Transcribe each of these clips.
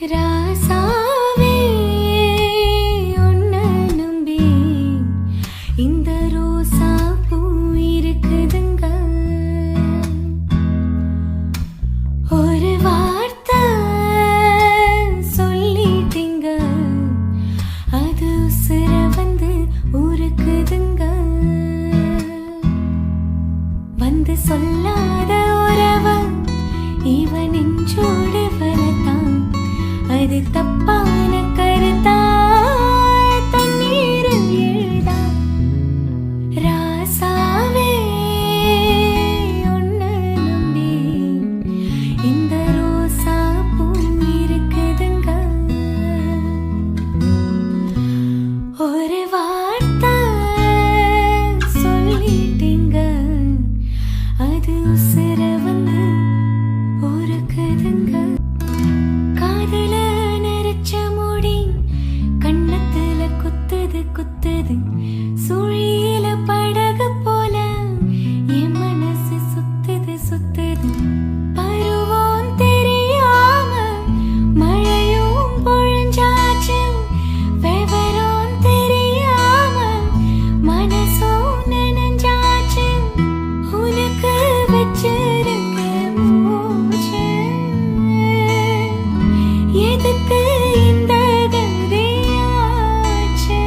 ராசாவே உன்னை நம்பி இந்த ரோசா பூ இருக்குதுங்க. ஒரு வார்த்தை சொல்லிட்டீங்க, அது உசுர வந்து உருக்குதுங்க. வந்து சொல்லாத உறவ இவன் நெஞ்சோடு வளர்த்தான், அது தப்பான கருத்தா தண்ணீரில் எழுதா. ராசாவே உன்னை நம்பி இந்த ரோசா பூ இருக்குதுங்க. ஒரு வார்த்தை சொல்லிட்டீங்க, அது உசுர வந்து உருக்குதுங்க. காதுல நரைச்ச முடி கண்ணத்துல குத்துது குத்துது, சுழியில படகு போல என் மனசு சுத்துது சுத்துது. பருவம் தெரியாம மழையும் பொழிஞ்சாச்சு, விவரம் தெரியாம மனசும் நனைஞ்சாச்சு. உனக்கு வச்சிருக்க மூச்சு, எதுக்கு இந்த கதையாச்சு?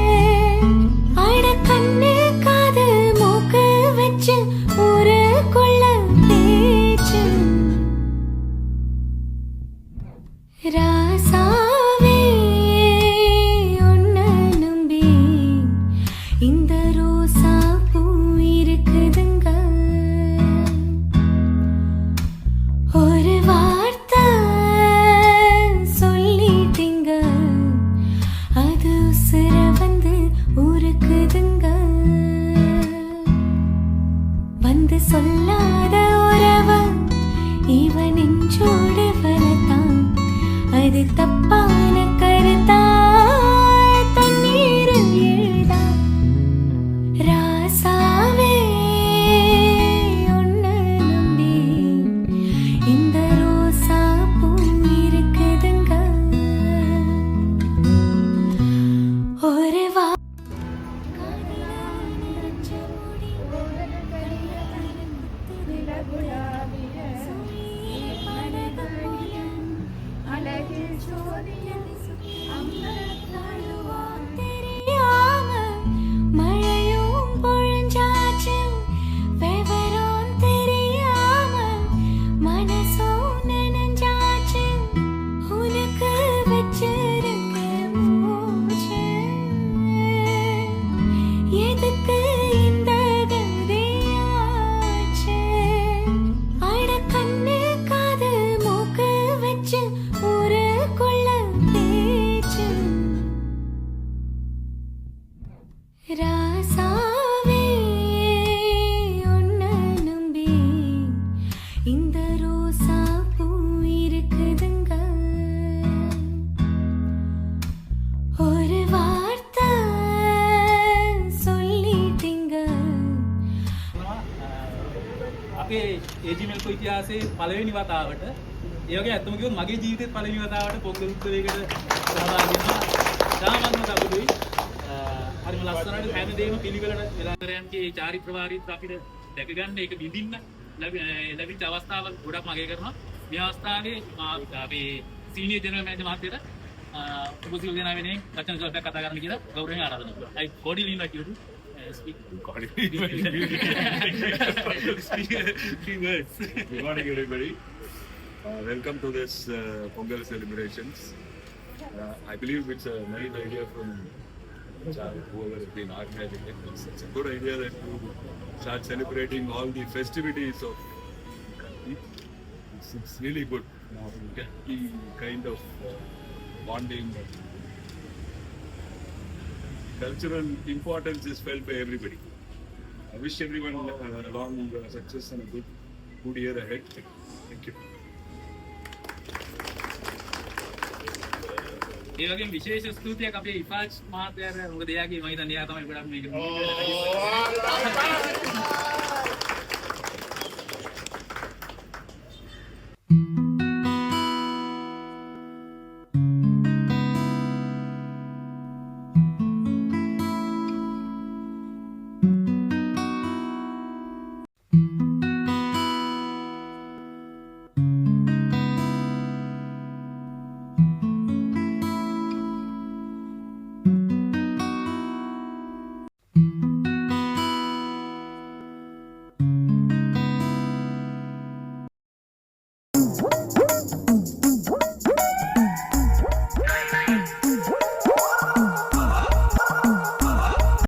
அட கண்ணு காது மூக்கு வச்சு ஊருக்குள்ள பேச்சு. ராசாவே உன்னை நம்பி இந்த ரோசா பூ இருக்குதுங்க. ஒரு வார்த்தை சொல்லிட்டீங்க, அது உசுர வந்து உருக்குதுங்க. வந்து சொல்லாத உறவ இவன் நெஞ்சோடு வளர்த்தான், அது தப்பான கருத்தா தண்ணீரில் எழுதா. ராசாவே உன்னை நம்பி இந்த ரோசா பூ இருக்குதுங்க. ஒரு காதுல நரைச்ச முடி சுழியில படகு போல பருவம் தெரியாம மழையும் பொழிஞ்சாச்சு, விவரம் தெரியாம மனசும் நனைஞ்சாச்சு. உனக்கு வச்சிருக்க மூச்சு, எதுக்கு இந்த கதையாச்சு? அட கண்ணு காது மூக்கு வச்சு ஊருக்குள்ள பேச்சு. ராசாவே உன்னை நம்பி இந்த ரோசா பூ இருக்குதுங்க. ஒரு வார்த்தை சொல்லிட்டீங்க. අපේ ඒජිමල් කො ඉතිහාසයේ පළවෙනි වතාවට ඒ වගේ ඇත්තම කිව්වොත් මගේ ජීවිතේ පළවෙනි වතාවට පොංගල් උත්සවයකට සහභාගී වෙනවා. දාමත්ම කපුලුයි. හරිම ලස්සනට හැමදේම පිළිවෙලට වෙලාතරයන්ගේ ඒ චාරිත්‍රාරීත්ව අපිට දැක ගන්න ඒක විඳින්න ලැබිච්ච අවස්ථාව ගොඩක් මගේ කරනවා. මේ අවස්ථාවේ අපේ සීනියර් ජෙනරල් මැනේජර් මහත්තයට උපසිල් දෙනා වෙනුවෙන් වචන සල්පයක් කතා කරන්න කියලා ගෞරවයෙන් ආරාධනා කරනවා. I cordially invite you to speak. Three words. Good morning, everybody. Welcome to this Pongal celebrations. I believe it's a nice idea from whoever has been organizing it. It's a good idea that you start celebrating all the festivities of the country. It's really good. The kind of bonding, cultural importance is felt by everybody. I wish everyone long success and a good year ahead. Thank you. ඒ වගේම විශේෂ ස්තුතියක් අපේ ඉපාච් මහත්තයාට. මොකද එයාගේ මම හිතන්නේ එයා තමයි ගොඩක් මේක